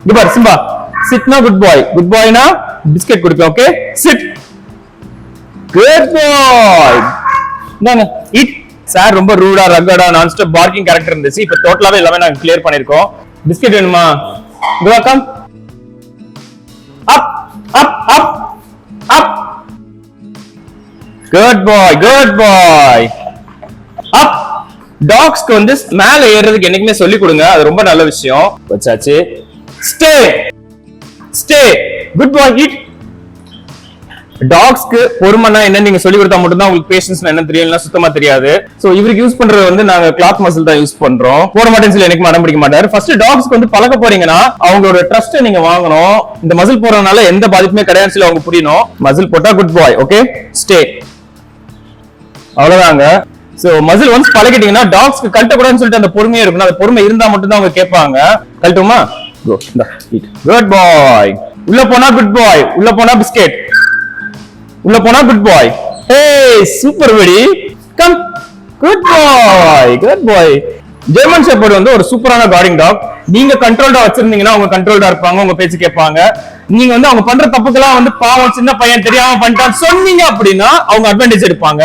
இங்க பாரு சிம்பா, சிட்னா குட் பாய். குட் பாய்னா பிஸ்கட் கொடுப்பேன். Okay, sit. Good boy. நாங்க இட். சார் ரொம்ப ரூடா, ரகடா, நான் ஸ்டாப் பார்க்கிங் கேரக்டர் இருந்துச்சு. இப்ப டோட்டலாவே எல்லாமே நாங்க கிளியர் பண்ணிருக்கோம். பிஸ்கட் வேணுமா? கம் அப் அப் அப் அப். குட் பாய், குட் பாய். அப். டாக்ஸ்க்கு வந்து மேல ஏறதுக்கு என்னைக்குமே சொல்லி கொடுங்க, அது ரொம்ப நல்ல விஷயம். வச்சாச்சு. Stay stay. Good boy. It. டாக்ஸ்க்கு பொறுமைனா என்ன நீங்க சொல்லி கொடுத்தா மட்டும் தான் உங்களுக்கு பேஷன்ஸ் என்ன தெரியும், சுத்தமா தெரியாது. சோ இவருக்கு யூஸ் பண்றது வந்து நாங்க கிளாத் மசில் தான் யூஸ் பண்றோம். போட மாட்டேன்னு சொல்லி எனக்கு மடம் பிடிக்க மாட்டாரு. ஃபர்ஸ்ட் டாக்ஸ்க்கு வந்து பழக்க போறீங்கன்னா அவங்களோட ட்ரஸ்ட் நீங்க வாங்கணும். இந்த மசில் போறதுனால எந்த பாதிப்புமே கிடையாதுன்னு சொல்லி அவங்க புரியணும். மசில் போட்டா குட் பாய். Okay, stay. அவ்வளவுதாங்க. சோ மசில் ஒன்ஸ் பழகிட்டீங்கன்னா டாக்ஸ்க்கு கழட்டக்கூடாதுன்னு சொல்லிட்டு அந்த பொறுமையே இருக்கணும். அந்த பொறுமை இருந்தா மட்டும் தான் அவங்க கேட்பாங்க. கழட்டுமா? குட் பாய். உள்ள போனா குட் பாய், உள்ள போனா பிஸ்கெட், உள்ள போனா குட் பாய். ஏய் சூப்பர் படி. கம். குட் பாய், குட் பாய். ஜெர்மன் ஷெப்பர்ட் வந்து ஒரு சூப்பரான கார்டிங் டாக். நீங்க கண்ட்ரோல்டா வச்சிருந்தீங்கன்னா அவங்க கண்ட்ரோல்டா இருப்பாங்க, உங்க பேச்சு கேட்பாங்க. நீங்க வந்து அவங்க பண்ற தப்புக்கெல்லாம் வந்து பாவம் சின்ன பையன் தெரியாம பண்ணிட்டான்னு சொன்னீங்க அப்படின்னா அவங்க அட்வான்டேஜ் எடுப்பாங்க.